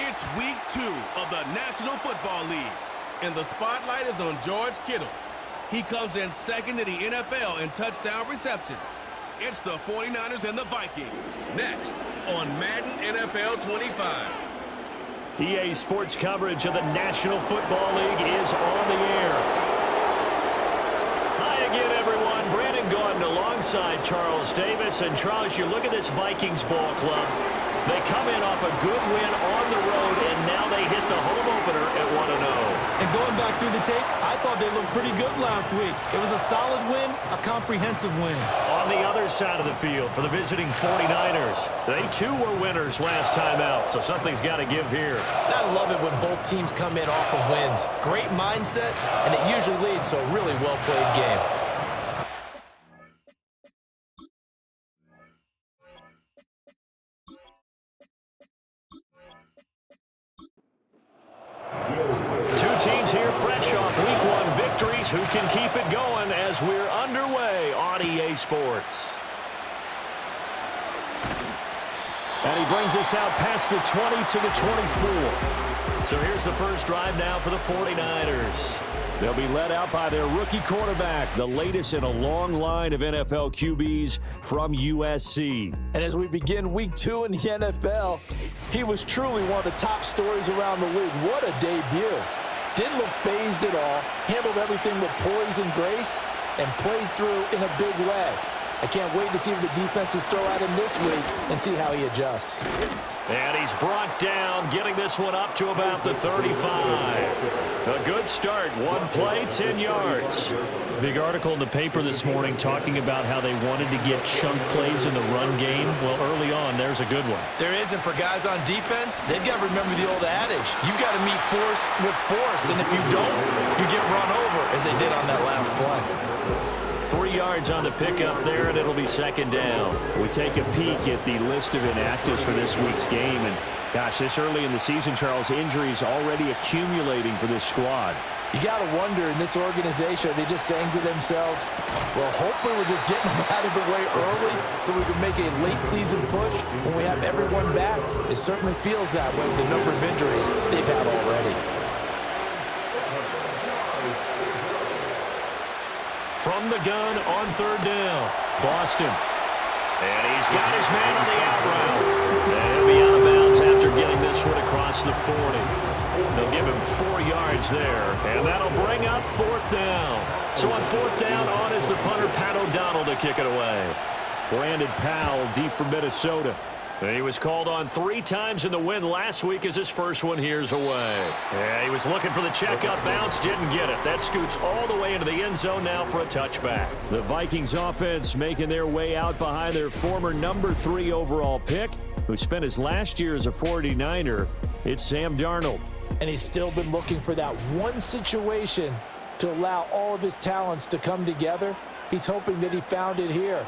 It's week 2 of the National Football League, and the spotlight is on George Kittle. He comes in second in the NFL in touchdown receptions. It's the 49ers and the Vikings, next on Madden NFL 25. EA Sports coverage of the National Football League is on the air. Hi again, everyone. Brandon Gaudin alongside Charles Davis. And Charles, you look at this Vikings ball club. They come in off a good win on the road, and now they hit the home opener at 1-0. And going back through the tape, I thought they looked pretty good last week. It was a solid win, a comprehensive win. On the other side of the field for the visiting 49ers, they too were winners last time out, so something's got to give here. I love it when both teams come in off of wins. Great mindsets, and it usually leads to a really well-played game. Two teams here fresh off Week 1 victories who can keep it going as we're underway on EA Sports. And he brings us out past the 20 to the 24. So here's the first drive now for the 49ers. They'll be led out by their rookie quarterback, the latest in a long line of NFL QBs from USC. And as we begin Week 2 in the NFL, he was truly one of the top stories around the league. What a debut. Didn't look phased at all, handled everything with poise and grace, and played through in a big way. I can't wait to see what the defenses throw at him this week and see how he adjusts. And he's brought down, getting this one up to about the 35. A good start. One play, 10 yards. Big article in the paper this morning talking about how they wanted to get chunk plays in the run game. Well, early on, there's a good one. There isn't for guys on defense. They've got to remember the old adage. You've got to meet force with force, and if you don't, you get run over, as they did on that last play. 3 yards on the pickup there, and it'll be second down. We take a peek at the list of inactives for this week's game. And, gosh, this early in the season, Charles, injuries already accumulating for this squad. You got to wonder in this organization, are they just saying to themselves, well, hopefully we're just getting them out of the way early so we can make a late-season push when we have everyone back. It certainly feels that way with the number of injuries they've had already. From the gun on third down, Boston. And he's got his man on the out route. And he'll be out of bounds after getting this one across the 40. They'll give him 4 yards there, and that'll bring up fourth down. So on fourth down, on is the punter, Pat O'Donnell, to kick it away. Brandon Powell, deep from Minnesota. He was called on 3 times in the win last week as his first one here's away. Yeah, he was looking for the checkup bounce, didn't get it. That scoots all the way into the end zone now for a touchback. The Vikings offense making their way out behind their former number 3 overall pick, who spent his last year as a 49er. It's Sam Darnold. And he's still been looking for that one situation to allow all of his talents to come together. He's hoping that he found it here.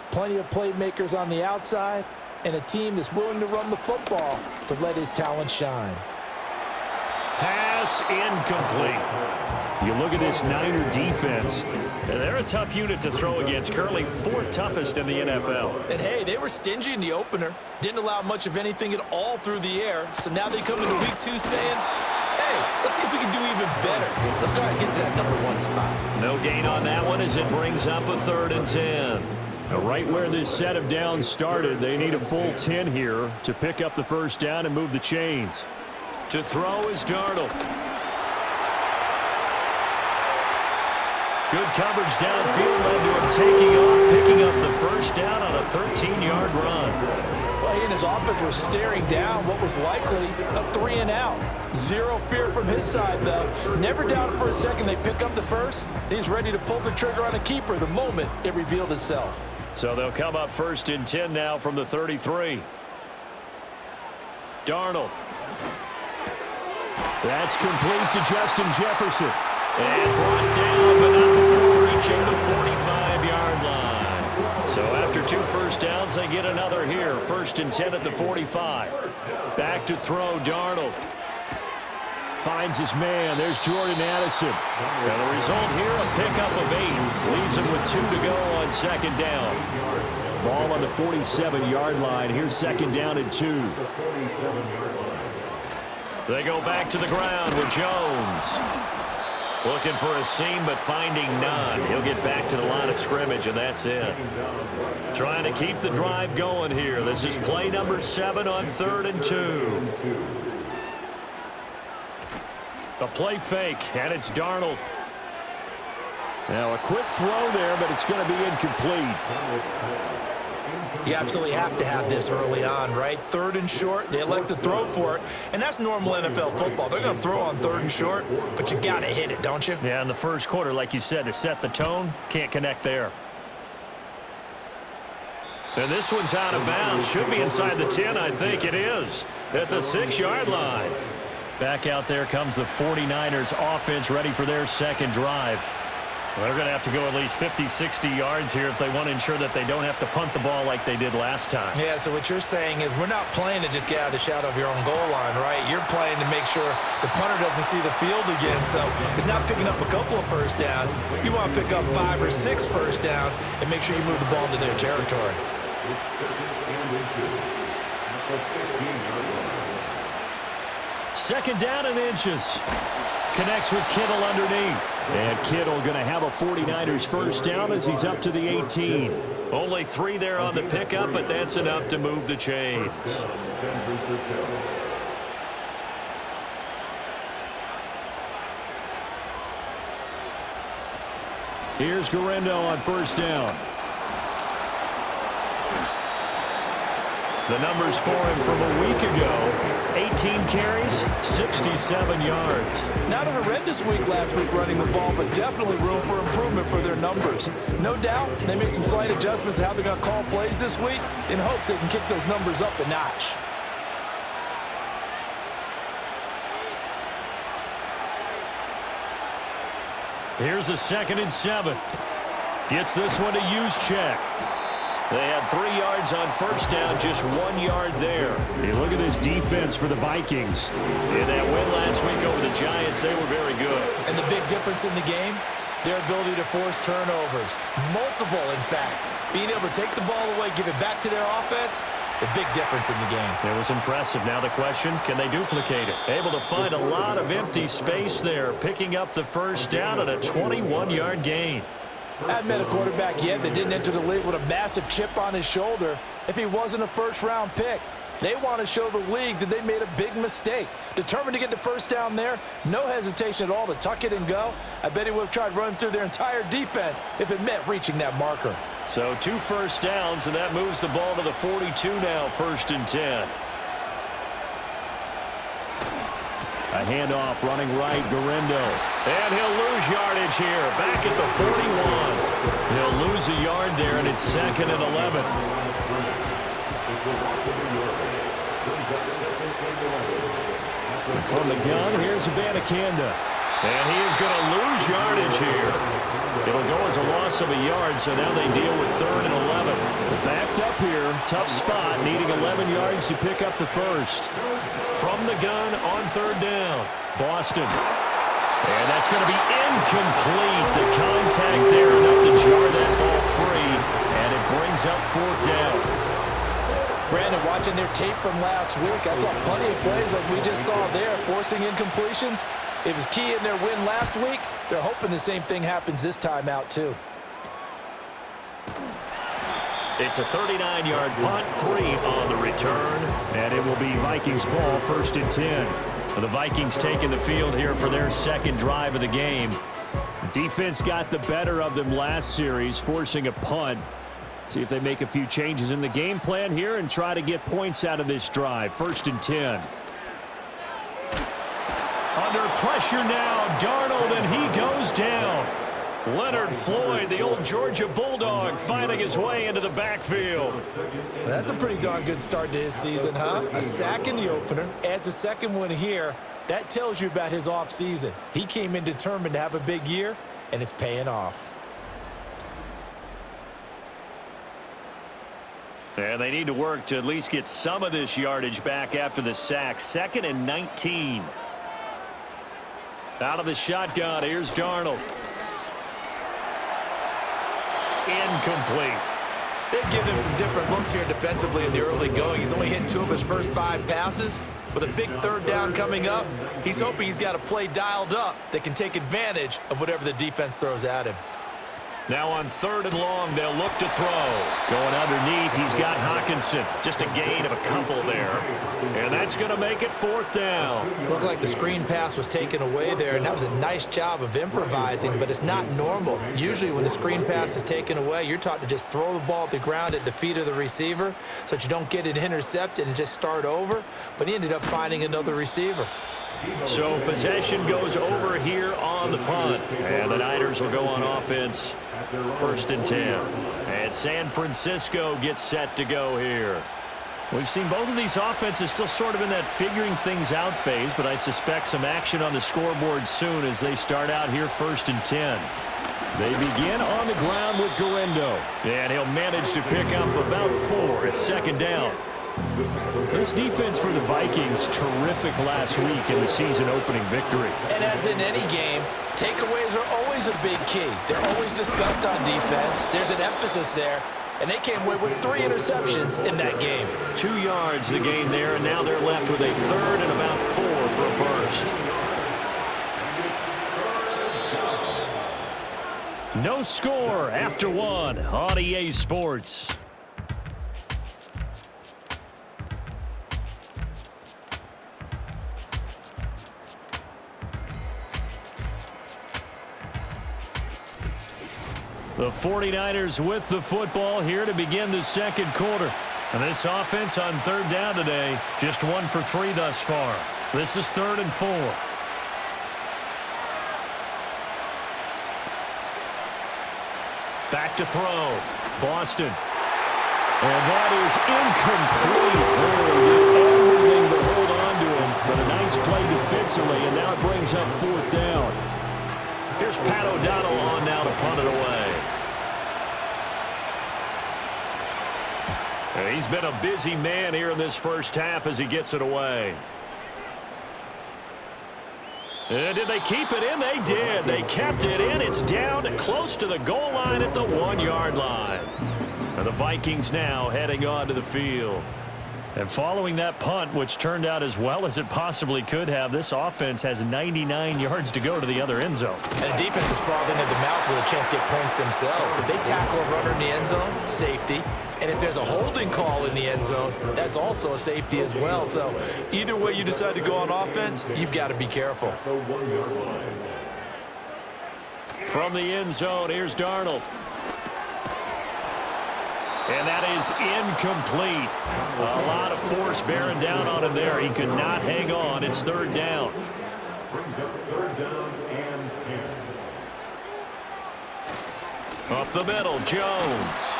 Plenty of playmakers on the outside, and a team that's willing to run the football to let his talent shine. Pass incomplete. You look at this Niner defense. They're a tough unit to throw against. Currently 4th toughest in the NFL. And hey, they were stingy in the opener. Didn't allow much of anything at all through the air. So now they come into Week 2 saying, hey, let's see if we can do even better. Let's go ahead and get to that number 1 spot. No gain on that one as it brings up a 3rd and 10. Right where this set of downs started, they need a full 10 here to pick up the first down and move the chains. To throw is Darnold. Good coverage downfield led to him taking off, picking up the first down on a 13-yard run. Well, he and his offense were staring down what was likely a 3-and-out. Zero fear from his side, though. Never doubted for a second they pick up the first. He's ready to pull the trigger on a keeper the moment it revealed itself. So they'll come up 1st and 10 now from the 33. Darnold. That's complete to Justin Jefferson. And brought down, but not before reaching the 45-yard line. So after 2 first downs, they get another here. 1st and 10 at the 45. Back to throw, Darnold. Finds his man. There's Jordan Addison. And the result here, a pickup of 8. Leaves him with 2 to go on 2nd down. Ball on the 47-yard line. Here's 2nd down and 2. They go back to the ground with Jones. Looking for a seam, but finding none. He'll get back to the line of scrimmage, and that's it. Trying to keep the drive going here. This is play number 7 on 3rd and 2. A play fake, and it's Darnold. Now a quick throw there, but it's going to be incomplete. You absolutely have to have this early on, right? 3rd and short, they elect to throw for it, and that's normal NFL football. They're going to throw on 3rd and short, but you've got to hit it, don't you? Yeah, in the first quarter, like you said, to set the tone, can't connect there. And this one's out of bounds. Should be inside the 10, I think it is, at the 6-yard line. Back out there comes the 49ers offense ready for their second drive. Well, they're going to have to go at least 50, 60 yards here if they want to ensure that they don't have to punt the ball like they did last time. Yeah, so what you're saying is we're not playing to just get out of the shadow of your own goal line, right? You're playing to make sure the punter doesn't see the field again. So it's not picking up a couple of first downs. You want to pick up 5 or 6 first downs and make sure you move the ball into their territory. Second down and inches. Connects with Kittle underneath. And Kittle going to have a 49ers first down as he's up to the 18. Only 3 there on the pickup, but that's enough to move the chains. Here's Guerrero on first down. The numbers for him from a week ago. 18 carries, 67 yards. Not a horrendous week last week running the ball, but definitely room for improvement for their numbers. No doubt they made some slight adjustments to how they're going to call plays this week in hopes they can kick those numbers up a notch. Here's a 2nd and 7. Gets this one to use check. They had 3 yards on first down, just 1 yard there. You look at this defense for the Vikings. In that win last week over the Giants, they were very good. And the big difference in the game, their ability to force turnovers. Multiple, in fact. Being able to take the ball away, give it back to their offense, the big difference in the game. It was impressive. Now the question, can they duplicate it? Able to find a lot of empty space there, picking up the first down and a 21-yard gain. I haven't met a quarterback yet that didn't enter the league with a massive chip on his shoulder if he wasn't a first-round pick. They want to show the league that they made a big mistake. Determined to get the first down there, no hesitation at all to tuck it and go. I bet he would have tried running through their entire defense if it meant reaching that marker. So 2 first downs, and that moves the ball to the 42 now, 1st and 10. A handoff running right, Guerrero. And he'll lose yardage here, back at the 41. He'll lose a yard there, and it's 2nd and 11. And from the gun, here's Abanikanda. And he is going to lose yardage here. It'll go as a loss of a yard, so now they deal with 3rd and 11. Backed up here, tough spot, needing 11 yards to pick up the first. From the gun on 3rd down, Boston. And that's going to be incomplete. The contact there enough to jar that ball free, and it brings up 4th down. Brandon, watching their tape from last week, I saw plenty of plays like we just saw there, forcing incompletions. It was key in their win last week. They're hoping the same thing happens this time out, too. It's a 39-yard punt, 3 on the return, and it will be Vikings ball, 1st and 10. The Vikings taking the field here for their second drive of the game. Defense got the better of them last series, forcing a punt. See if they make a few changes in the game plan here and try to get points out of this drive. 1st and 10. Under pressure now, Darnold, and he goes down. Leonard Floyd, the old Georgia Bulldog, finding his way into the backfield. That's a pretty darn good start to his season, huh? A sack in the opener, adds a second one here. That tells you about his offseason. He came in determined to have a big year, and it's paying off. And they need to work to at least get some of this yardage back after the sack. 2nd and 19. Out of the shotgun, here's Darnold. Incomplete. They've given him some different looks here defensively in the early going. He's only hit 2 of his first 5 passes. With a big third down coming up, he's hoping he's got a play dialed up that can take advantage of whatever the defense throws at him. Now on 3rd and long, they'll look to throw. Going underneath, he's got Hawkinson. Just a gain of a couple there. And that's going to make it 4th down. Looked like the screen pass was taken away there, and that was a nice job of improvising, but it's not normal. Usually when the screen pass is taken away, you're taught to just throw the ball at the ground at the feet of the receiver so that you don't get it intercepted and just start over. But he ended up finding another receiver. So possession goes over here on the punt. And the Niners will go on offense. 1st and 10. And San Francisco gets set to go here. We've seen both of these offenses still sort of in that figuring things out phase, but I suspect some action on the scoreboard soon as they start out here 1st and 10. They begin on the ground with Guendo. And he'll manage to pick up about 4 at 2nd down. This defense for the Vikings, terrific last week in the season opening victory. And as in any game, takeaways are always a big key. They're always discussed on defense. There's an emphasis there. And they came away with 3 interceptions in that game. 2 yards the gain there, and now they're left with a 3rd and about 4 for a first. No score after 1 on EA Sports. The 49ers with the football here to begin the 2nd quarter. And this offense on 3rd down today, just 1 for 3 thus far. This is 3rd and 4. Back to throw. Boston. And that is incomplete. Oh, did everything to hold on to him, but a nice play defensively, and now it brings up 4th down. Here's Pat O'Donnell on now to punt it away. And he's been a busy man here in this first half as he gets it away. And did they keep it in? They did. They kept it in. It's down close to the goal line at the 1-yard line. And the Vikings now heading onto the field. And following that punt, which turned out as well as it possibly could have, this offense has 99 yards to go to the other end zone. And the defense is frothing at the mouth with a chance to get points themselves. If they tackle a runner in the end zone, safety. And if there's a holding call in the end zone, that's also a safety as well. So either way you decide to go on offense, you've got to be careful. From the end zone, here's Darnold. And that is incomplete. A lot of force bearing down on him there. He could not hang on. It's 3rd down. Up the middle, Jones.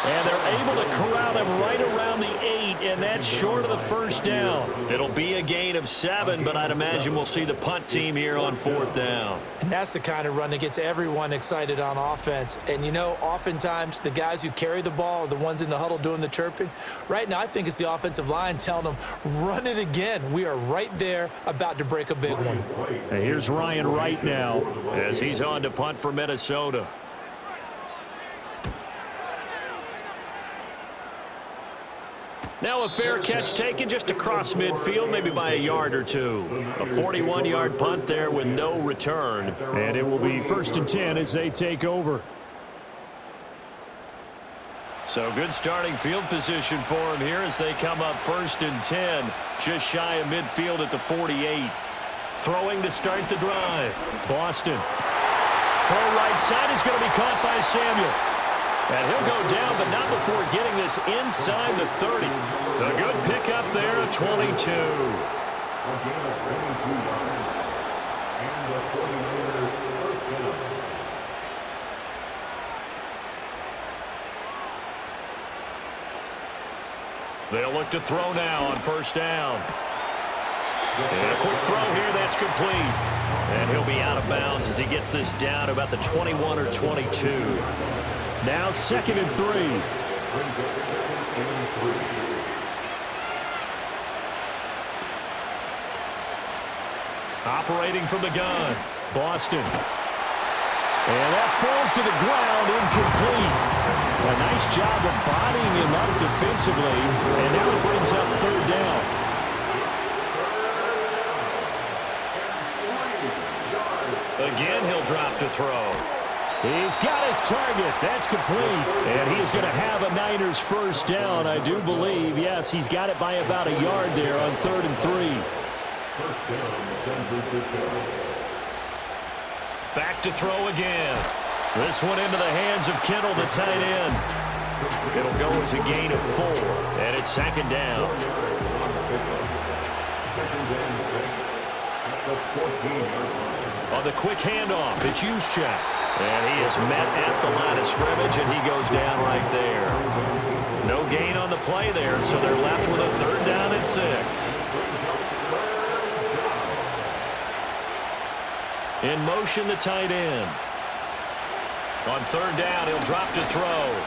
And they're able to corral him right around the 8, and that's short of the 1st down. It'll be a gain of 7, but I'd imagine we'll see the punt team here on 4th down. And that's the kind of run that gets everyone excited on offense. And, you know, oftentimes the guys who carry the ball are the ones in the huddle doing the chirping. Right now, I think it's the offensive line telling them, run it again. We are right there about to break a big one. And here's Ryan Wright now as he's on to punt for Minnesota. Now a fair catch taken just across midfield, maybe by a yard or 2. A 41-yard punt there with no return. And it will be 1st and 10 as they take over. So good starting field position for him here as they come up 1st and 10. Just shy of midfield at the 48. Throwing to start the drive. Boston. Throw right side is going to be caught by Samuel. And he'll go down, but not before getting this inside the 30. A good pickup there at 22. They'll look to throw now on 1st down. And a quick throw here, that's complete. And he'll be out of bounds as he gets this down to about the 21 or 22. Now 2nd and 3. Operating from the gun, Boston. And that falls to the ground, incomplete. A nice job of bodying him up defensively. And now it brings up 3rd down. Again, he'll drop to throw. He's got his target. That's complete. And he's going to have a Niners first down, I do believe. Yes, he's got it by about a yard there on 3rd and 3. Back to throw again. This one into the hands of Kittle, the tight end. It'll go as a gain of 4, and it's 2nd down. On the quick handoff, it's Juszczyk. And he is met at the line of scrimmage, and he goes down right there. No gain on the play there, so they're left with a 3rd down and 6. In motion, the tight end. On 3rd down, he'll drop to throw.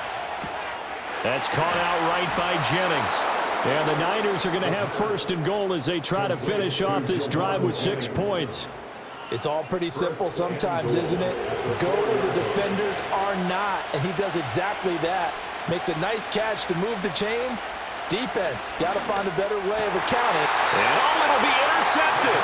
That's caught out right by Jennings. And the Niners are going to have 1st and goal as they try to finish off this drive with 6 points. It's all pretty simple sometimes, isn't it? Go where the defenders are not, and he does exactly that. Makes a nice catch to move the chains. Defense, got to find a better way of accounting. And it'll be intercepted.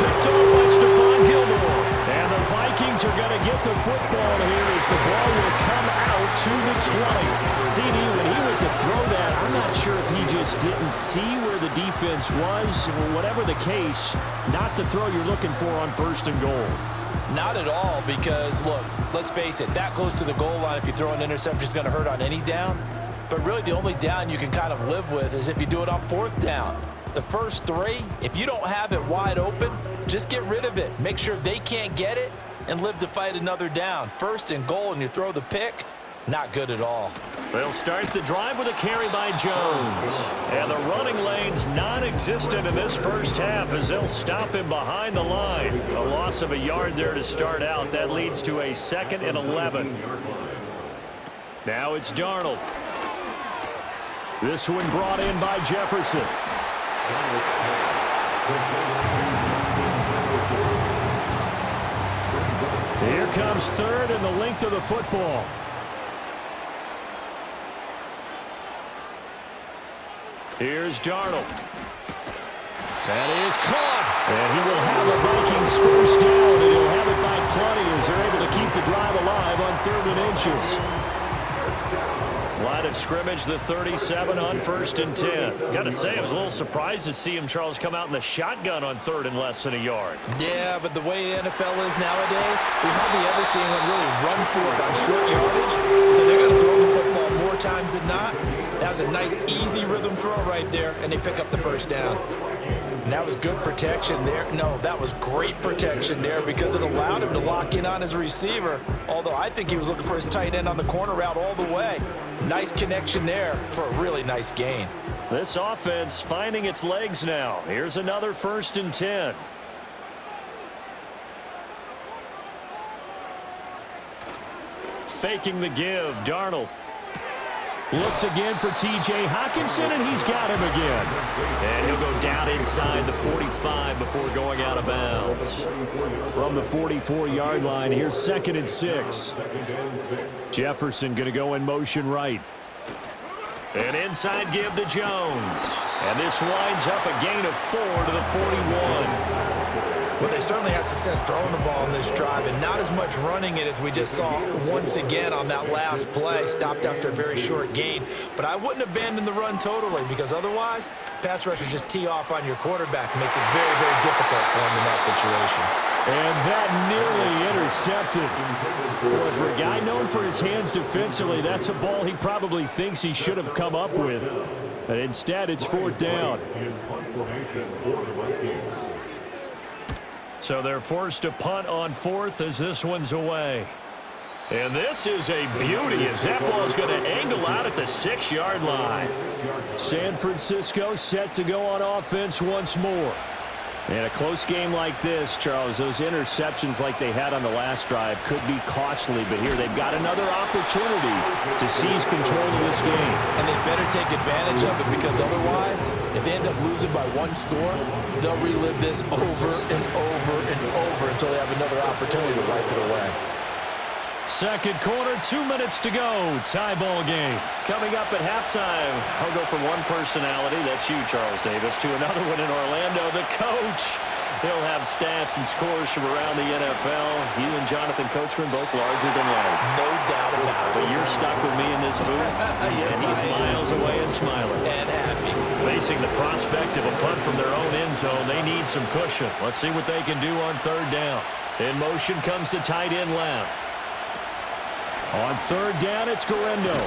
Picked off by Stephon Gilmore. And the Vikings are going to get the football here as the ball will come out to the 20. CD, when he went to throw that, I'm not sure if he just didn't see where the defense was. Whatever the case, not the throw you're looking for on 1st and goal. Not at all, because, look, let's face it, that close to the goal line, if you throw an interception, is going to hurt on any down. But really, the only down you can kind of live with is if you do it on 4th down. The first 3, if you don't have it wide open, just get rid of it. Make sure they can't get it and live to fight another down. 1st and goal, and you throw the pick, not good at all. They'll start the drive with a carry by Jones. And the running lane's non-existent in this first half as they'll stop him behind the line. A loss of a yard there to start out. That leads to a 2nd and 11. Now it's Darnold. This one brought in by Jefferson. Here comes 3rd and the length of the football. Here's Darnold. That is caught. And he will have the Vikings first down, and he'll have it by plenty as they're able to keep the drive alive on 3rd and inches. Line of scrimmage, the 37 on 1st and 10. Got to say, I was a little surprised to see him, Charles, come out in the shotgun on 3rd and less than a yard. Yeah, but the way the NFL is nowadays, we hardly ever see anyone really run for it on short yardage. So they're going to throw the football more times than not. That was a nice, easy rhythm throw right there, and they pick up the first down. And that was good protection there. No, that was great protection there because it allowed him to lock in on his receiver, although I think he was looking for his tight end on the corner route all the way. Nice connection there for a really nice gain. This offense finding its legs now. Here's another 1st and 10. Faking the give, Darnold. Looks again for T.J. Hockenson, and he's got him again. And he'll go down inside the 45 before going out of bounds. From the 44-yard line, here's 2nd and 6. Jefferson going to go in motion right. An inside give to Jones. And this winds up a gain of 4 to the 41. Well, they certainly had success throwing the ball in this drive and not as much running it as we just saw once again on that last play. Stopped after a very short gain. But I wouldn't abandon the run totally because otherwise, pass rushers just tee off on your quarterback. Makes it very, very difficult for him in that situation. And that nearly intercepted. Boy, for a guy known for his hands defensively, that's a ball he probably thinks he should have come up with. But instead, it's 4th down. So they're forced to punt on 4th as this one's away. And this is a beauty as that ball's going to angle out at the 6-yard line. San Francisco set to go on offense once more. In a close game like this, Charles, those interceptions like they had on the last drive could be costly, but here they've got another opportunity to seize control of this game. And they better take advantage of it because otherwise, if they end up losing by 1 score, they'll relive this over and over and over until they have another opportunity to wipe it away. Second quarter, 2 minutes to go. Tie ball game. Coming up at halftime, I'll go from one personality, that's you, Charles Davis, to another one in Orlando, the coach. He'll have stats and scores from around the NFL. You and Jonathan Coachman both larger than life. No doubt about it. But you're stuck with me in this booth, Yes, and he's miles away and smiling. And happy. Facing the prospect of a punt from their own end zone, they need some cushion. Let's see what they can do on third down. In motion comes the tight end left. On third down, it's Guerendo.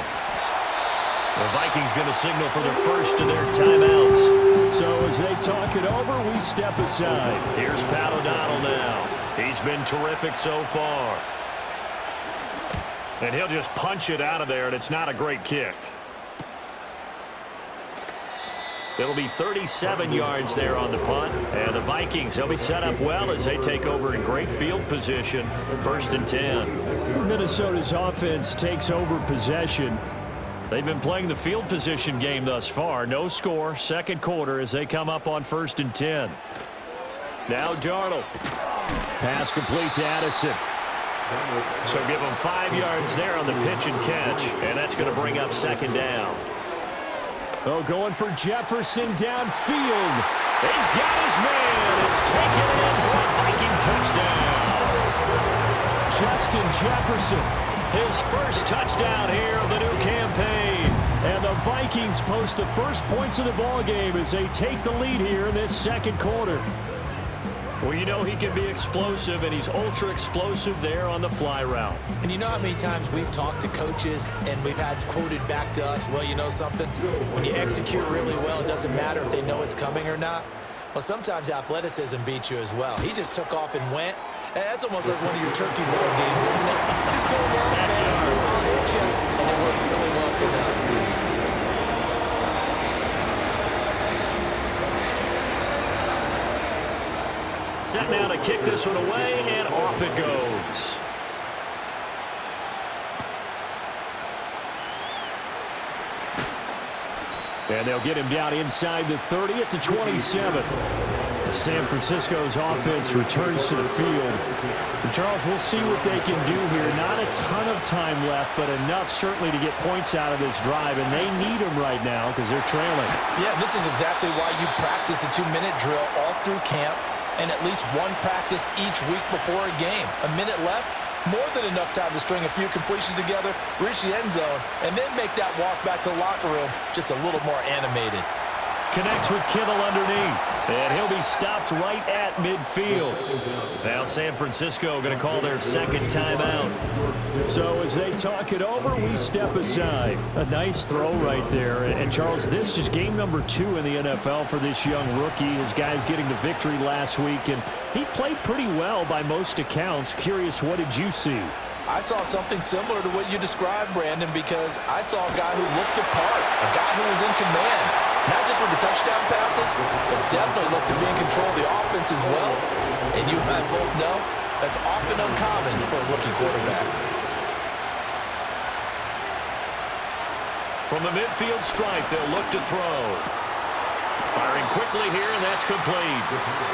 The Vikings going to signal for their first of their timeouts. So as they talk it over, we step aside. Here's Pat O'Donnell now. He's been terrific so far. And he'll just punch it out of there, and it's not a great kick. It'll be 37 yards there on the punt. And the Vikings, they'll be set up well as they take over in great field position. 1st and 10. Minnesota's offense takes over possession. They've been playing the field position game thus far. No score, second quarter as they come up on 1st and 10. Now Darnold. Pass complete to Addison. So give them 5 yards there on the pitch and catch. And that's going to bring up second down. Oh, going for Jefferson downfield. He's got his man. It's taken in for a Viking touchdown. Justin Jefferson, his first touchdown here of the new campaign. And the Vikings post the first points of the ball game as they take the lead here in this second quarter. Well, you know he can be explosive, and he's ultra-explosive there on the fly route. And you know how many times we've talked to coaches and we've had quoted back to us, well, you know something? When you execute really well, it doesn't matter if they know it's coming or not. Well, sometimes athleticism beats you as well. He just took off and went. And that's almost like one of your turkey ball games, isn't it? Just go along, man. I'll hit you. And it worked really well for them. Set now to kick this one away, and off it goes. And they'll get him down inside the 30 at the 27. San Francisco's offense returns to the field. And Charles, we'll see what they can do here. Not a ton of time left, but enough certainly to get points out of this drive, and they need them right now because they're trailing. Yeah, this is exactly why you practice a 2-minute drill all through camp, and at least one practice each week before a game. A minute left, more than enough time to string a few completions together, reach the end zone, and then make that walk back to the locker room just a little more animated. Connects with Kittle underneath, and he'll be stopped right at midfield. Now San Francisco going to call their second timeout. So as they talk it over, we step aside. A nice throw right there. And Charles, this is game number 2 in the NFL for this young rookie. His guys getting the victory last week, and he played pretty well by most accounts. Curious, what did you see? I saw something similar to what you described, Brandon, because I saw a guy who looked the part, a guy who was in command. Not just with the touchdown passes, but definitely looked to be in control of the offense as well. And you and I both know that's often uncommon for a rookie quarterback. From the midfield stripe, they'll look to throw. Firing quickly here, and that's complete.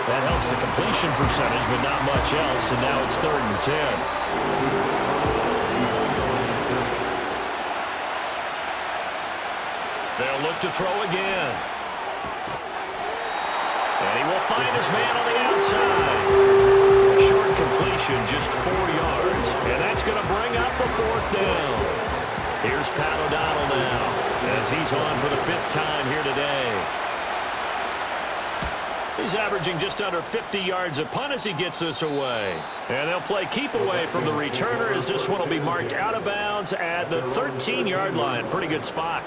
That helps the completion percentage, but not much else, and now it's 3rd and 10. They'll look to throw again. And he will find his man on the outside. A short completion, just 4 yards. And that's going to bring up a 4th down. Here's Pat O'Donnell now, as he's on for the 5th time here today. He's averaging just under 50 yards a punt as he gets this away. And they'll play keep away from the returner as this one will be marked out of bounds at the 13-yard line. Pretty good spot.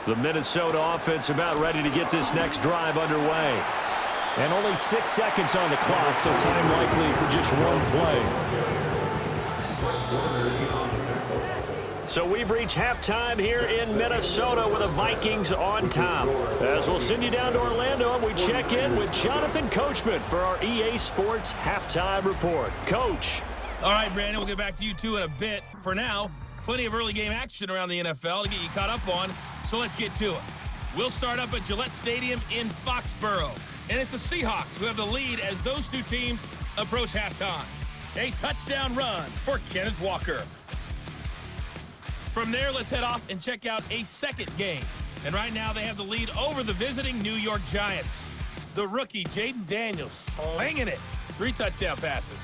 The Minnesota offense about ready to get this next drive underway. And only 6 seconds on the clock, so time likely for just one play. So we've reached halftime here in Minnesota with the Vikings on top. As we'll send you down to Orlando and we check in with Jonathan Coachman for our EA Sports Halftime Report. Coach. All right, Brandon, we'll get back to you two in a bit. For now, plenty of early game action around the NFL to get you caught up on, so let's get to it. We'll start up at Gillette Stadium in Foxborough, and it's the Seahawks who have the lead as those two teams approach halftime. A touchdown run for Kenneth Walker. From there, let's head off and check out a second game. And right now, they have the lead over the visiting New York Giants. The rookie, Jaden Daniels, slinging it. 3 touchdown passes.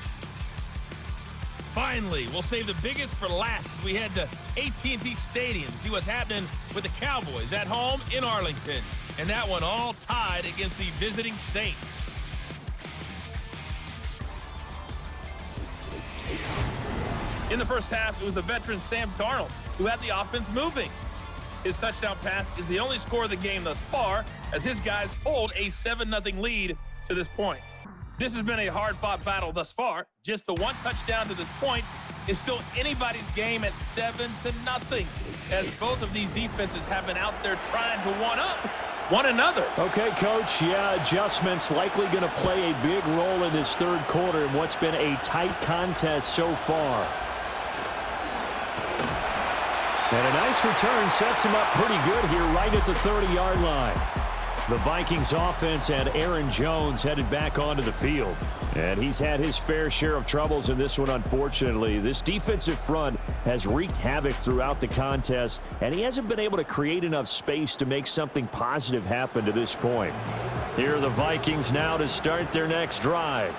Finally, we'll save the biggest for last as we head to AT&T Stadium to see what's happening with the Cowboys at home in Arlington. And that one all tied against the visiting Saints. In the first half, it was the veteran Sam Darnold who had the offense moving. His touchdown pass is the only score of the game thus far, as his guys hold a 7-0 lead to this point. This has been a hard-fought battle thus far. Just the 1 touchdown to this point is still anybody's game at 7-0, as both of these defenses have been out there trying to one-up one another. Okay, Coach, adjustments likely going to play a big role in this third quarter in what's been a tight contest so far. And a nice return sets him up pretty good here right at the 30-yard line. The Vikings offense and Aaron Jones headed back onto the field. And he's had his fair share of troubles in this one, unfortunately. This defensive front has wreaked havoc throughout the contest, and he hasn't been able to create enough space to make something positive happen to this point. Here are the Vikings now to start their next drive.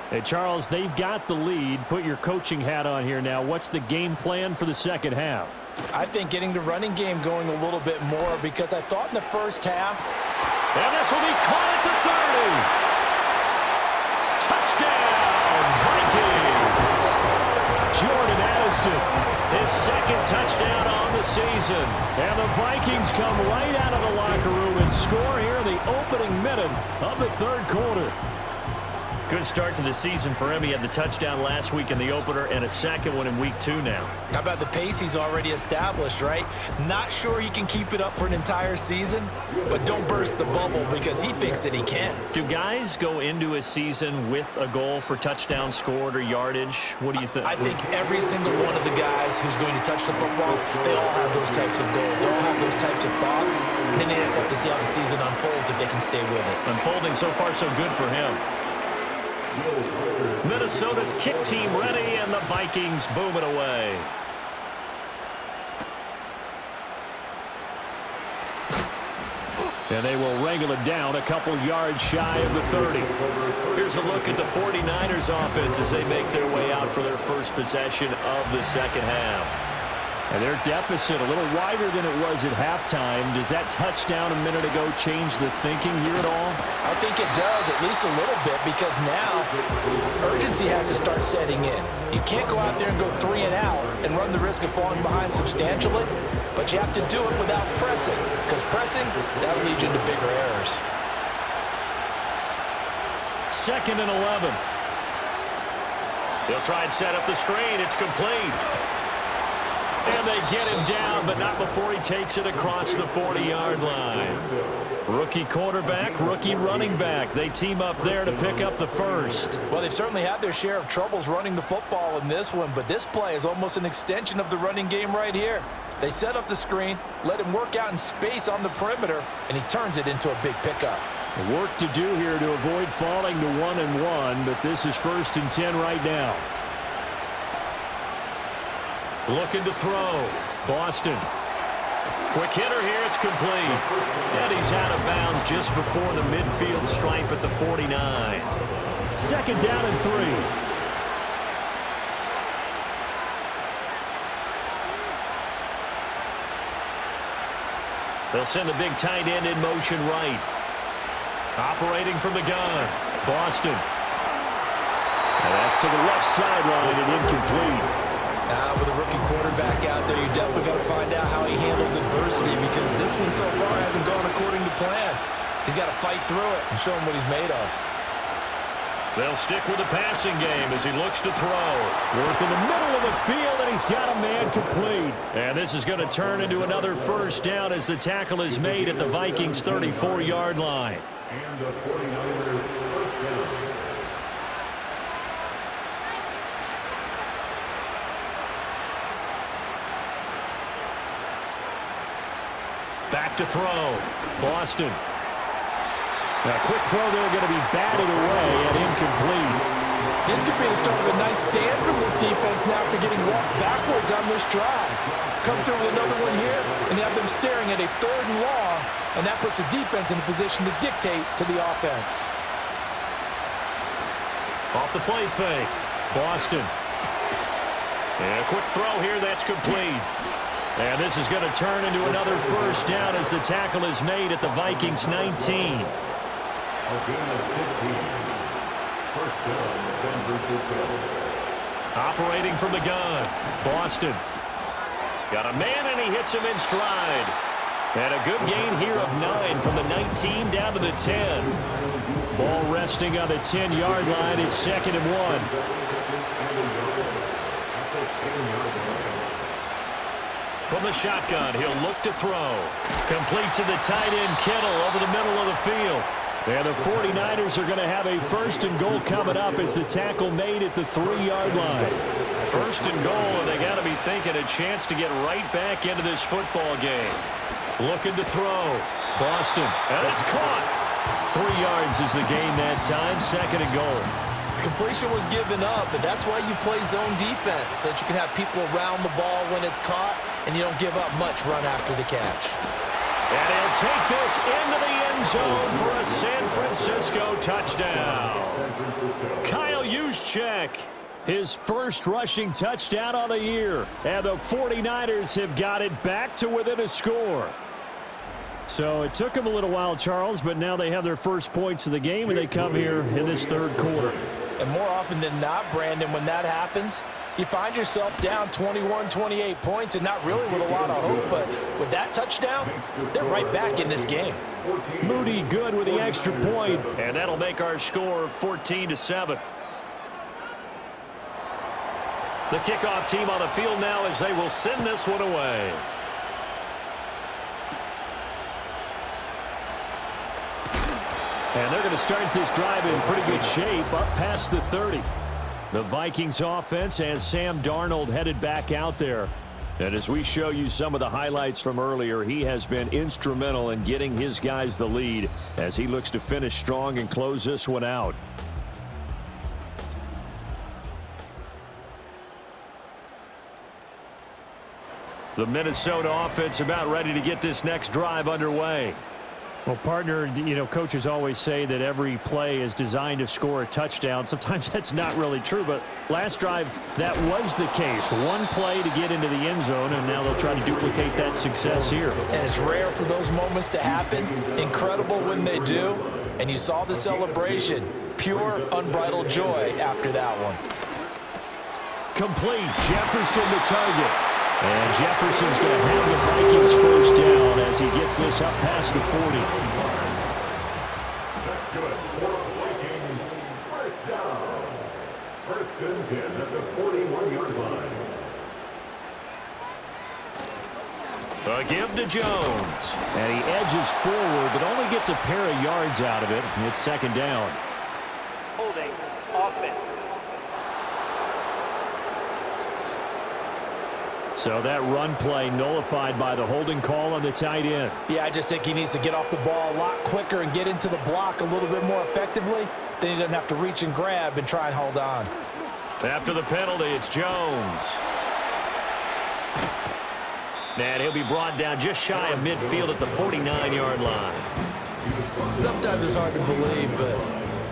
Hey, Charles, they've got the lead. Put your coaching hat on here now. What's the game plan for the second half? I think getting the running game going a little bit more, because I thought in the first half. And this will be caught at the 30. Touchdown, Vikings! Jordan Addison, his second touchdown on the season. And the Vikings come right out of the locker room and score here in the opening minute of the third quarter. Good start to the season for him. He had the touchdown last week in the opener and a second one in week 2 now. How about the pace he's already established, right? Not sure he can keep it up for an entire season, but don't burst the bubble because he thinks that he can. Do guys go into a season with a goal for touchdown scored or yardage? What do you think? I think every single one of the guys who's going to touch the football, they all have those types of goals. They all have those types of thoughts. And then they just have to see how the season unfolds if they can stay with it. Unfolding so far so good for him. Minnesota's kick team ready, and the Vikings boom it away. And they will wrangle it down a couple yards shy of the 30. Here's a look at the 49ers offense as they make their way out for their first possession of the second half. And their deficit a little wider than it was at halftime. Does that touchdown a minute ago change the thinking here at all? I think it does, at least a little bit, because now urgency has to start setting in. You can't go out there and go 3 and out and run the risk of falling behind substantially, but you have to do it without pressing, because pressing, that'll lead you into bigger errors. 2nd and 11. He'll try and set up the screen. It's complete. And they get him down, but not before he takes it across the 40-yard line. Rookie quarterback, rookie running back. They team up there to pick up the first. Well, they've certainly had their share of troubles running the football in this one, but this play is almost an extension of the running game right here. They set up the screen, let him work out in space on the perimeter, and he turns it into a big pickup. Work to do here to avoid falling to 1-1, but this is 1st and 10 right now. Looking to throw. Boston. Quick hitter here. It's complete. And he's out of bounds just before the midfield stripe at the 49. 2nd down and 3. They'll send the big tight end in motion right. Operating from the gun. Boston. And that's to the left sideline and incomplete. With a rookie quarterback out there, you definitely got to find out how he handles adversity, because this one so far hasn't gone according to plan. He's got to fight through it and show him what he's made of. They'll stick with the passing game as he looks to throw. Work in the middle of the field, and he's got a man complete. And this is going to turn into another first down as the tackle is made at the Vikings' 34-yard line. And the 49ers first down. Back to throw. Boston. Now, a quick throw there going to be batted away and incomplete. This could be the start of a nice stand from this defense now after getting walked backwards on this drive. Come through with another one here and have them staring at a 3rd and long and that puts the defense in a position to dictate to the offense. Off the play fake. Boston. And a quick throw here that's complete. And this is going to turn into another first down as the tackle is made at the Vikings 19. A gain of 15. First down, San Francisco. Operating from the gun. Boston. Got a man, and he hits him in stride. And a good gain here of 9 from the 19 down to the 10. Ball resting on the 10-yard line. It's 2nd and 1. From the shotgun, he'll look to throw. Complete to the tight end, Kittle, over the middle of the field. And the 49ers are going to have a 1st and goal coming up as the tackle made at the 3-yard line. 1st and goal, and they got to be thinking a chance to get right back into this football game. Looking to throw. Boston, and it's caught. 3 yards is the gain that time, 2nd and goal. Completion was given up, but that's why you play zone defense, so that you can have people around the ball when it's caught, and you don't give up much run after the catch. And he'll take this into the end zone for a San Francisco touchdown. Kyle Juszczyk, his first rushing touchdown on the year, and the 49ers have got it back to within a score. So it took them a little while, Charles, but now they have their first points of the game, and they come here in this 3rd quarter. And more often than not, Brandon, when that happens, you find yourself down 21, 28 points and not really with a lot of hope. But with that touchdown, they're right back in this game. Moody good with the extra point, and that'll make our score 14-7. The kickoff team on the field now as they will send this one away. And they're going to start this drive in pretty good shape up past the 30. The Vikings offense has Sam Darnold headed back out there. And as we show you some of the highlights from earlier, he has been instrumental in getting his guys the lead as he looks to finish strong and close this one out. The Minnesota offense about ready to get this next drive underway. Well, partner, you know, coaches always say that every play is designed to score a touchdown. Sometimes that's not really true, but last drive, that was the case. One play to get into the end zone, and now they'll try to duplicate that success here. And it's rare for those moments to happen. Incredible when they do. And you saw the celebration. Pure, unbridled joy after that one. Complete. Jefferson the target. And Jefferson's going to have the Vikings first down as he gets this up past the 40. That's good for the Vikings. First down. 1st and 10 at the 41-yard line. A give to Jones. And he edges forward, but only gets a pair of yards out of it. It's 2nd down. Holding offense. So that run play nullified by the holding call on the tight end. Yeah, I just think he needs to get off the ball a lot quicker and get into the block a little bit more effectively. Then he doesn't have to reach and grab and try and hold on. After the penalty, it's Jones. And he'll be brought down just shy of midfield at the 49-yard line. Sometimes it's hard to believe, but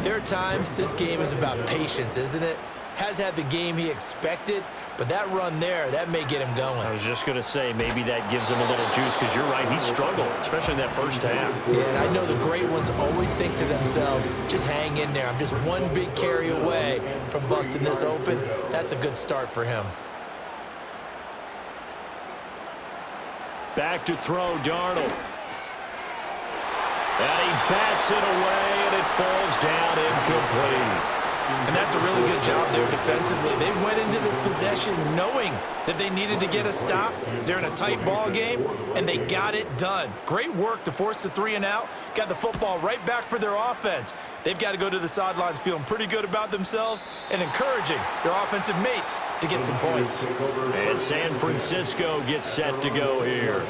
there are times this game is about patience, isn't it? Has had the game he expected, but that run there, that may get him going. I was just going to say, maybe that gives him a little juice, because you're right, he struggled, especially in that first half. Yeah, and I know the great ones always think to themselves, just hang in there. I'm just one big carry away from busting this open. That's a good start for him. Back to throw, Darnold. And he bats it away, and it falls down incomplete. And that's a really good job there defensively. They went into this possession knowing that they needed to get a stop. They're in a tight ball game, and they got it done. Great work to force the 3 and out. Got the football right back for their offense. They've got to go to the sidelines feeling pretty good about themselves and encouraging their offensive mates to get some points. And San Francisco gets set to go here.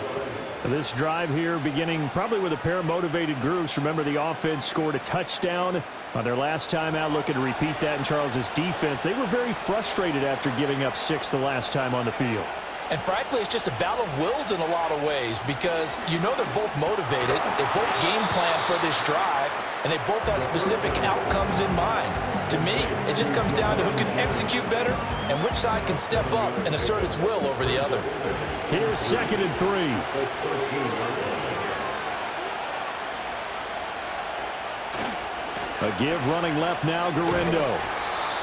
This drive here beginning probably with a pair of motivated groups. Remember, the offense scored a touchdown on their last time out, looking to repeat that in Charles's defense. They were very frustrated after giving up 6 the last time on the field. And frankly, it's just a battle of wills in a lot of ways because you know they're both motivated, they both game plan for this drive, and they both have specific outcomes in mind. To me, it just comes down to who can execute better and which side can step up and assert its will over the other. Here's 2nd and 3. A give running left now, Garindo.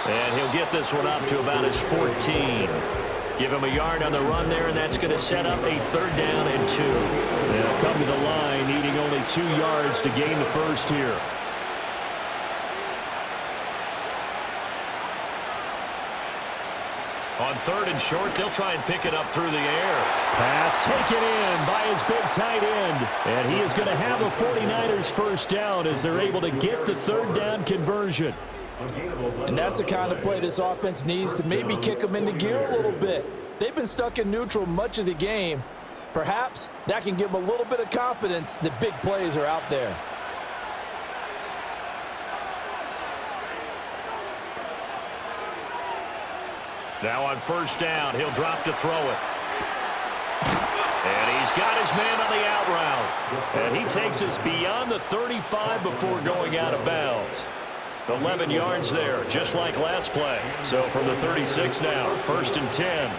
And he'll get this one up to about his 14. Give him a yard on the run there, and that's going to set up a 3rd down and 2. They'll come to the line, needing only 2 yards to gain the first here. On 3rd and short, they'll try and pick it up through the air. Pass taken in by his big tight end. And he is going to have a 49ers first down as they're able to get the 3rd down conversion. And that's the kind of play this offense needs to maybe kick them into gear a little bit. They've been stuck in neutral much of the game. Perhaps that can give them a little bit of confidence that big plays are out there. Now on 1st down, he'll drop to throw it. And he's got his man on the out route. And he takes us beyond the 35 before going out of bounds. 11 yards there, just like last play. So from the 36 now, 1st and 10.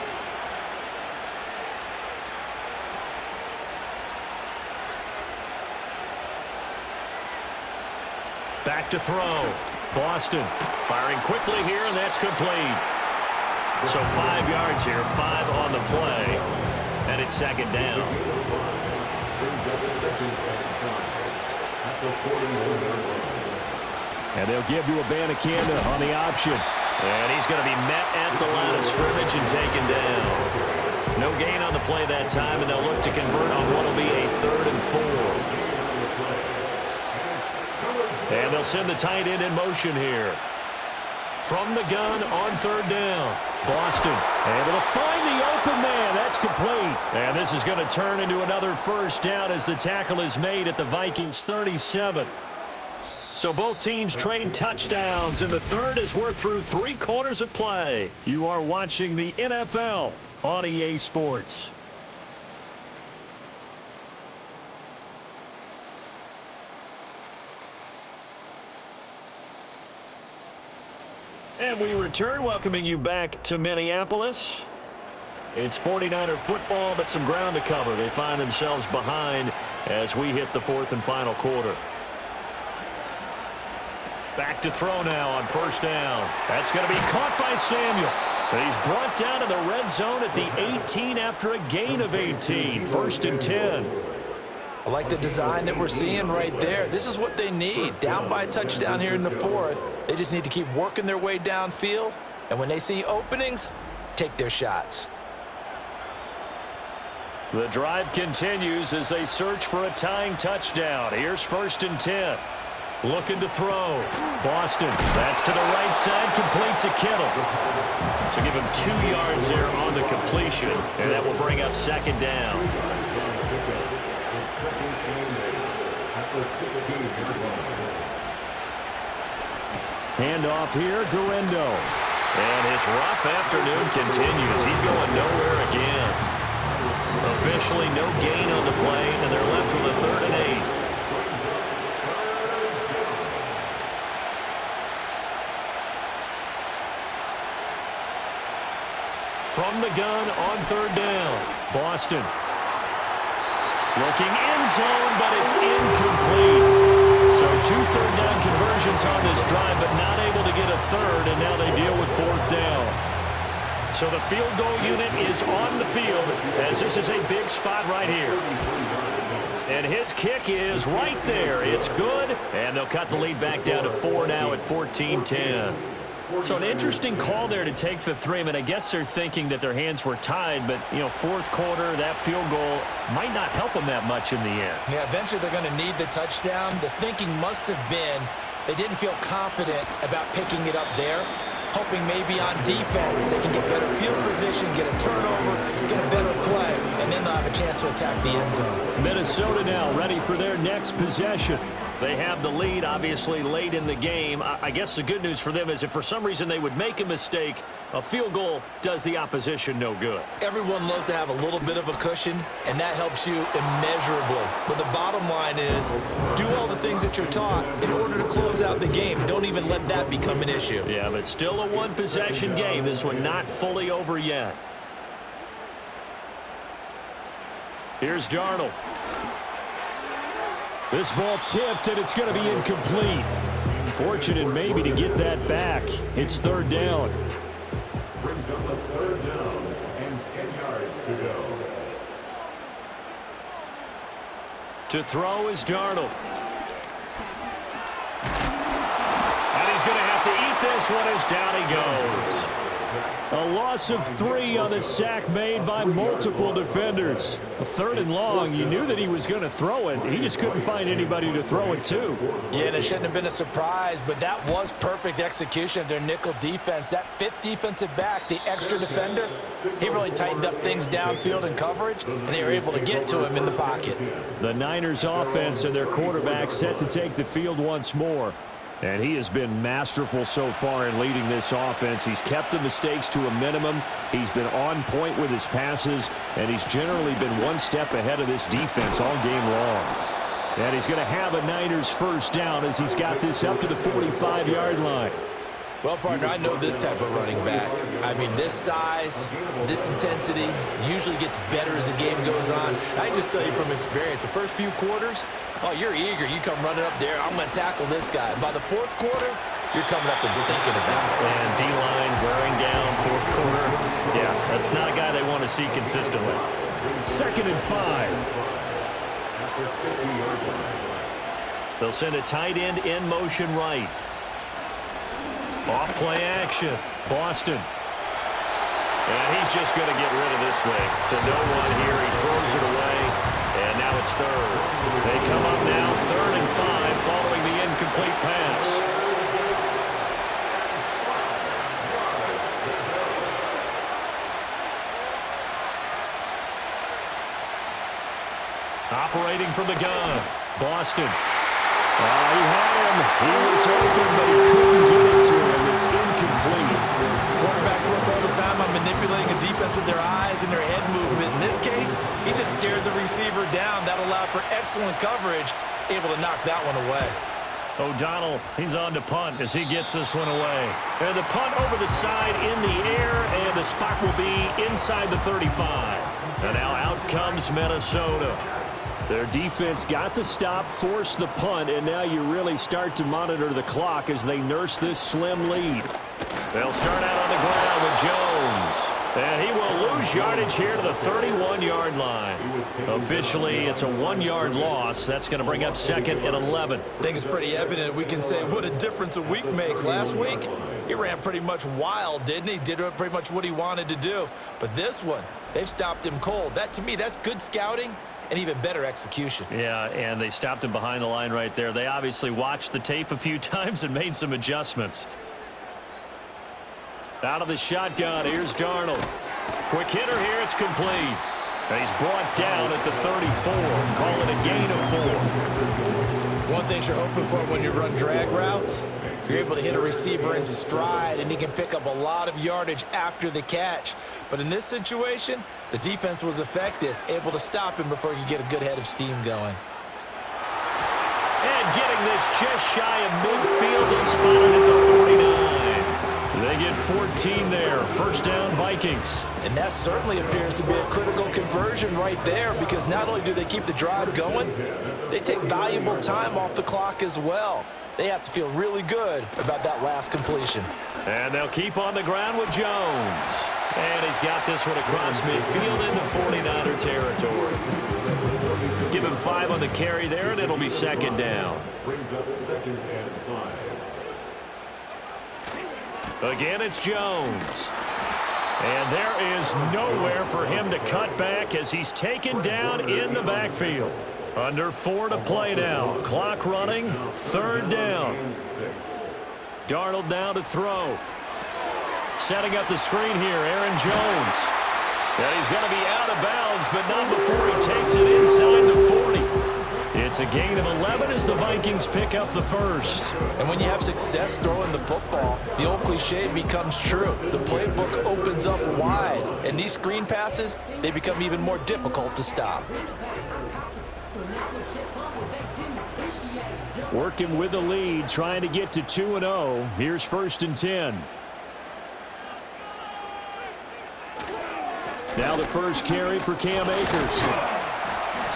Back to throw. Boston firing quickly here, and that's complete. So 5 yards here, 5 on the play. And it's 2nd down. And they'll give to Abanikanda on the option. And he's going to be met at the line of scrimmage and taken down. No gain on the play that time, and they'll look to convert on what will be a 3rd and 4. And they'll send the tight end in motion here. From the gun on 3rd down. Boston able to find the open man. That's complete. And this is going to turn into another first down as the tackle is made at the Vikings 37. So both teams trade touchdowns in the 3rd as we're through 3 quarters of play. You are watching the NFL on EA Sports. And we return, welcoming you back to Minneapolis. It's 49er football, but some ground to cover. They find themselves behind as we hit the 4th and final quarter. Back to throw now on 1st down. That's going to be caught by Samuel. And he's brought down to the red zone at the 18 after a gain of 18. 1st and 10. I like the design that we're seeing right there. This is what they need. Down by a touchdown here in the 4th. They just need to keep working their way downfield. And when they see openings, take their shots. The drive continues as they search for a tying touchdown. Here's 1st and 10. Looking to throw. Boston. That's to the right side. Complete to Kittle. So give him 2 yards there on the completion. And that will bring up 2nd down. Handoff here, Garindo. And his rough afternoon continues. He's going nowhere again. Officially no gain on the play, and they're left with a 3rd and 8. From the gun on 3rd down. Boston. Looking end zone, but it's incomplete. So 2 3rd down conversions on this drive, but not able to get a 3rd, and now they deal with 4th down. So the field goal unit is on the field as this is a big spot right here. And his kick is right there. It's good, and they'll cut the lead back down to 4 now at 14-10. So an interesting call there to take the 3. I mean, I guess they're thinking that their hands were tied, but, you know, 4th quarter, that field goal might not help them that much in the end. Yeah, eventually they're going to need the touchdown. The thinking must have been they didn't feel confident about picking it up there, hoping maybe on defense they can get better field position, get a turnover, get a better play, and then they'll have a chance to attack the end zone. Minnesota now ready for their next possession. They have the lead, obviously, late in the game. I guess the good news for them is if for some reason they would make a mistake, a field goal does the opposition no good. Everyone loves to have a little bit of a cushion, and that helps you immeasurably. But the bottom line is, do all the things that you're taught in order to close out the game. Don't even let that become an issue. Yeah, but still a one-possession game. This one not fully over yet. Here's Darnold. This ball tipped, and it's going to be incomplete. Fortunate maybe to get that back. It's third down. Brings up a third down and 10 yards to go. To throw is Darnold. And he's going to have to eat this one as down he goes. A loss of 3 on the sack made by multiple defenders. A third and long, you knew that he was going to throw it. He just couldn't find anybody to throw it to. Yeah, and it shouldn't have been a surprise, but that was perfect execution of their nickel defense. That fifth defensive back, the extra defender, he really tightened up things downfield in coverage, and they were able to get to him in the pocket. The Niners offense and their quarterback set to take the field once more. And he has been masterful so far in leading this offense. He's kept the mistakes to a minimum. He's been on point with his passes, and he's generally been one step ahead of this defense all game long. And he's going to have a Niners first down as he's got this up to the 45-yard line. Well, partner, I know this type of running back. I mean, this size, this intensity usually gets better as the game goes on. I can just tell you from experience, the first few quarters, oh, you're eager. You come running up there, I'm going to tackle this guy. By the fourth quarter, you're coming up and thinking about it. And D-line wearing down fourth quarter. Yeah, that's not a guy they want to see consistently. 2nd and 5. They'll send a tight end in motion right. Off play action. Boston. And he's just going to get rid of this thing. To no one here. He throws it away. And now it's third. They come up now 3rd and 5 following the incomplete pass. Operating from the gun. Boston. He had him. He was open, but he couldn't get it to him. It's incomplete. Quarterbacks work all the time on manipulating a defense with their eyes and their head movement. In this case, he just stared the receiver down. That allowed for excellent coverage, able to knock that one away. O'Donnell, he's on to punt as he gets this one away. And the punt over the side in the air, and the spot will be inside the 35. And now out comes Minnesota. Their defense got the stop, forced the punt, and now you really start to monitor the clock as they nurse this slim lead. They'll start out on the ground with Jones. And he will lose yardage here to the 31-yard line. Officially, it's a 1-yard loss. That's going to bring up 2nd and 11. I think it's pretty evident. We can say what a difference a week makes. Last week, he ran pretty much wild, didn't he? Did pretty much what he wanted to do. But this one, they've stopped him cold. That, to me, that's good scouting and even better execution. Yeah, and they stopped him behind the line right there. They obviously watched the tape a few times and made some adjustments. Out of the shotgun, here's Darnold. Quick hitter here, it's complete. And he's brought down at the 34. Call it a gain of 4. One thing you're hoping for when you run drag routes, you're able to hit a receiver in stride, and he can pick up a lot of yardage after the catch. But in this situation, the defense was effective, able to stop him before he could get a good head of steam going. And getting this just shy of midfield is spotted at the 49. They get 14 there. First down, Vikings. And that certainly appears to be a critical conversion right there, because not only do they keep the drive going, they take valuable time off the clock as well. They have to feel really good about that last completion. And they'll keep on the ground with Jones. And he's got this one across midfield into 49er territory. Give him 5 on the carry there, and it'll be 2nd down. Brings up 2nd and 5. Again, it's Jones. And there is nowhere for him to cut back as he's taken down in the backfield. Under 4 to play now. Clock running. 3rd down. Darnold now to throw. Setting up the screen here, Aaron Jones. And he's going to be out of bounds, but not before he takes it inside the 40. It's a gain of 11 as the Vikings pick up the first. And when you have success throwing the football, the old cliche becomes true. The playbook opens up wide, and these screen passes, they become even more difficult to stop. Working with the lead, trying to get to 2-0. Here's 1st and 10. Now the first carry for Cam Akers.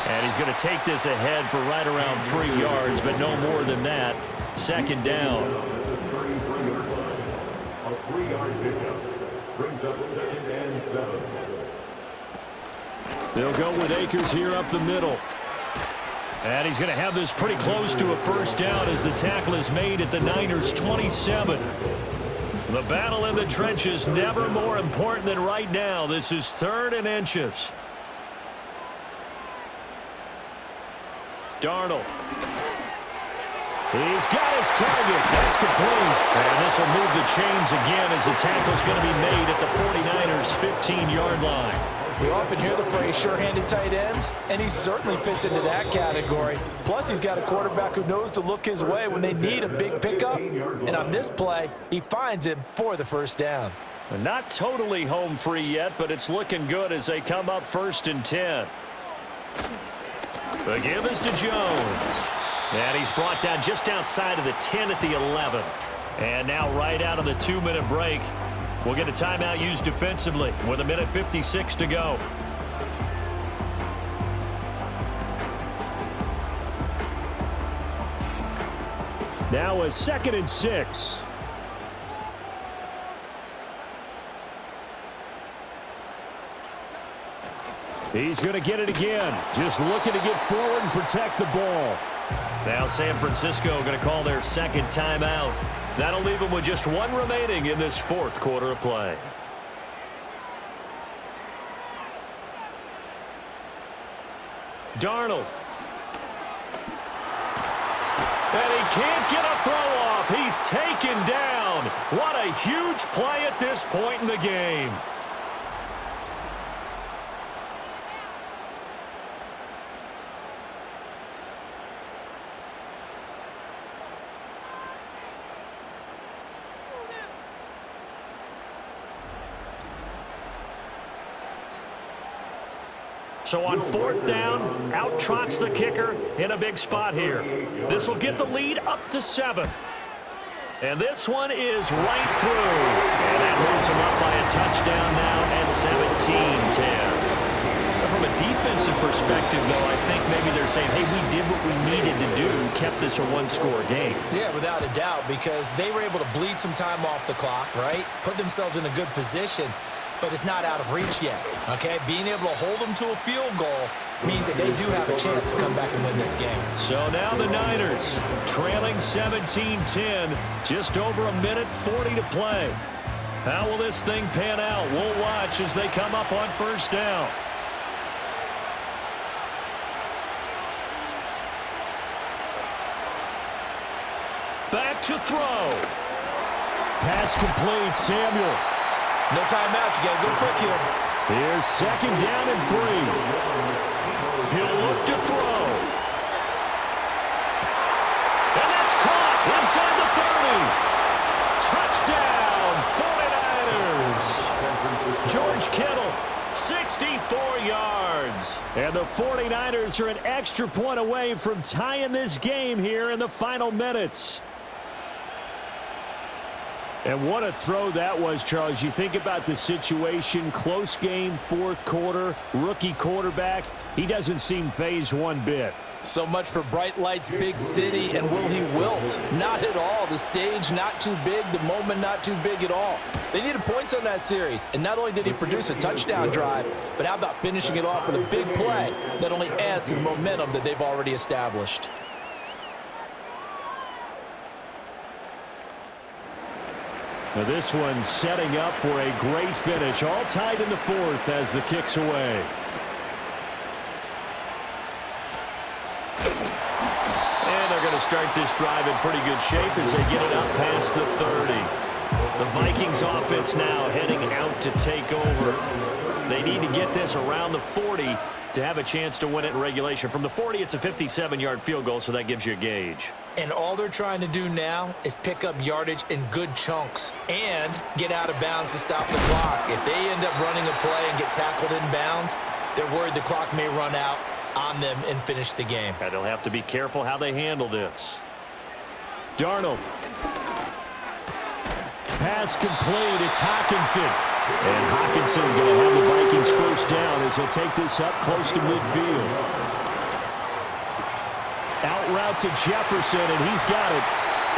And he's going to take this ahead for right around 3 yards, but no more than that. 2nd down. A 3-yard pickup brings up 2nd and 7. They'll go with Akers here up the middle. And he's going to have this pretty close to a 1st down as the tackle is made at the Niners' 27. The battle in the trenches never more important than right now. This is 3rd and inches. Darnold. He's got his target. That's complete. And this will move the chains again as the tackle's going to be made at the 49ers' 15-yard line. We often hear the phrase sure-handed tight ends, and he certainly fits into that category. Plus, he's got a quarterback who knows to look his way when they need a big pickup. And on this play, he finds him for the 1st down. Not totally home free yet, but it's looking good as they come up 1st and 10. The give is to Jones. And he's brought down just outside of the 10 at the 11. And now right out of the 2-minute break, we'll get a timeout used defensively with 1:56 to go. Now a 2nd and 6. He's going to get it again. Just looking to get forward and protect the ball. Now San Francisco going to call their 2nd timeout. That'll leave them with just 1 remaining in this 4th quarter of play. Darnold. And he can't get a throw off. He's taken down. What a huge play at this point in the game. So on 4th down, out trots the kicker in a big spot here. This will get the lead up to 7. And this one is right through. And that moves them up by a touchdown now at 17-10. From a defensive perspective, though, I think maybe they're saying, hey, we did what we needed to do, kept this a 1-score game. Yeah, without a doubt, because they were able to bleed some time off the clock, right? Put themselves in a good position. But it's not out of reach yet, okay? Being able to hold them to a field goal means that they do have a chance to come back and win this game. So now the Niners trailing 17-10, just over 1:40 to play. How will this thing pan out? We'll watch as they come up on 1st down. Back to throw. Pass complete, Samuel. No timeout. You got to go quick here. Here's 2nd down and 3. He'll look to throw. And that's caught inside the 30. Touchdown, 49ers. George Kittle, 64 yards. And the 49ers are an extra point away from tying this game here in the final minutes. And what a throw that was, Charles. You think about the situation, close game, 4th quarter, rookie quarterback. He doesn't seem phased one bit. So much for bright lights, big city, and will he wilt? Not at all. The stage not too big, the moment not too big at all. They needed points on that series, and not only did he produce a touchdown drive, but how about finishing it off with a big play that only adds to the momentum that they've already established. Now this one setting up for a great finish. All tied in the 4th as the kick's away. And they're going to start this drive in pretty good shape as they get it up past the 30. The Vikings offense now heading out to take over. They need to get this around the 40 to have a chance to win it in regulation. From the 40, it's a 57-yard field goal, so that gives you a gauge. And all they're trying to do now is pick up yardage in good chunks and get out of bounds to stop the clock. If they end up running a play and get tackled in bounds, they're worried the clock may run out on them and finish the game. And they'll have to be careful how they handle this. Darnold. Pass complete. It's Hawkinson. And Hawkinson going to have the Vikings first down as he'll take this up close to midfield. Out route to Jefferson, and he's got it.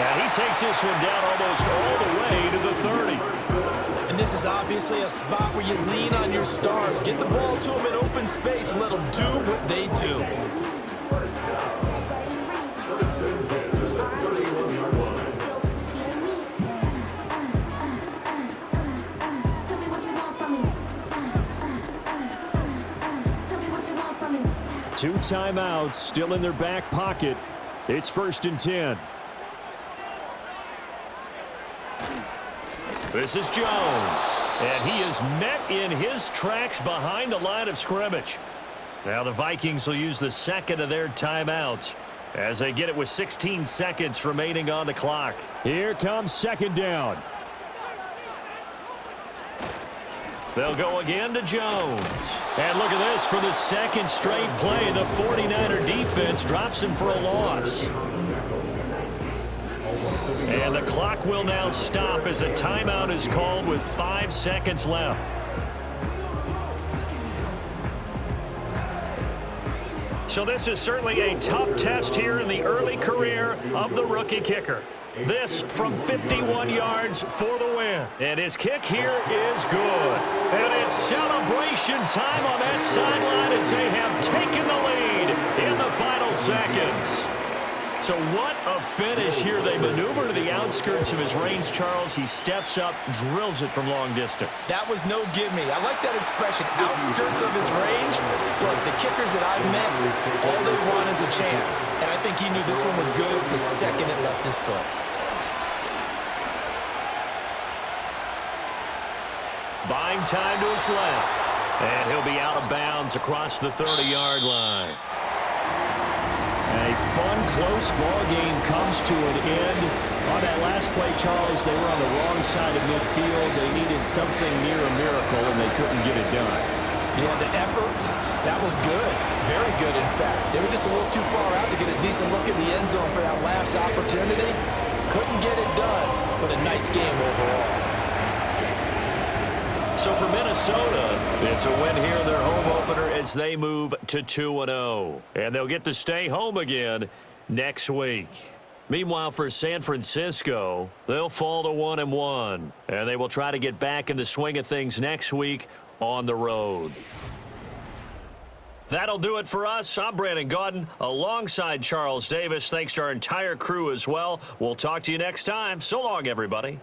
And he takes this one down almost all the way to the 30. And this is obviously a spot where you lean on your stars. Get the ball to them in open space and let them do what they do. Two timeouts still in their back pocket. It's 1st and 10. This is Jones. And he is met in his tracks behind the line of scrimmage. Now the Vikings will use the second of their timeouts as they get it with 16 seconds remaining on the clock. Here comes 2nd down. They'll go again to Jones. And look at this. For the second straight play, the 49er defense drops him for a loss. And the clock will now stop as a timeout is called with 5 seconds left. So this is certainly a tough test here in the early career of the rookie kicker. This from 51 yards for the win. And his kick here is good. And it's celebration time on that sideline as they have taken the lead in the final seconds. So what a finish here. They maneuver to the outskirts of his range, Charles. He steps up, drills it from long distance. That was no gimme. I like that expression, outskirts of his range. Look, the kickers that I've met, all they want is a chance. And I think he knew this one was good the second it left his foot. Buying time to his left. And he'll be out of bounds across the 30-yard line. A fun, close ball game comes to an end. On that last play, Charles, they were on the wrong side of midfield. They needed something near a miracle, and they couldn't get it done. Yeah, the effort, that was good. Very good, in fact. They were just a little too far out to get a decent look at the end zone for that last opportunity. Couldn't get it done, but a nice game overall. So for Minnesota, it's a win here in their home opener as they move to 2-0. And they'll get to stay home again next week. Meanwhile, for San Francisco, they'll fall to 1-1. And they will try to get back in the swing of things next week on the road. That'll do it for us. I'm Brandon Gaudin alongside Charles Davis. Thanks to our entire crew as well. We'll talk to you next time. So long, everybody.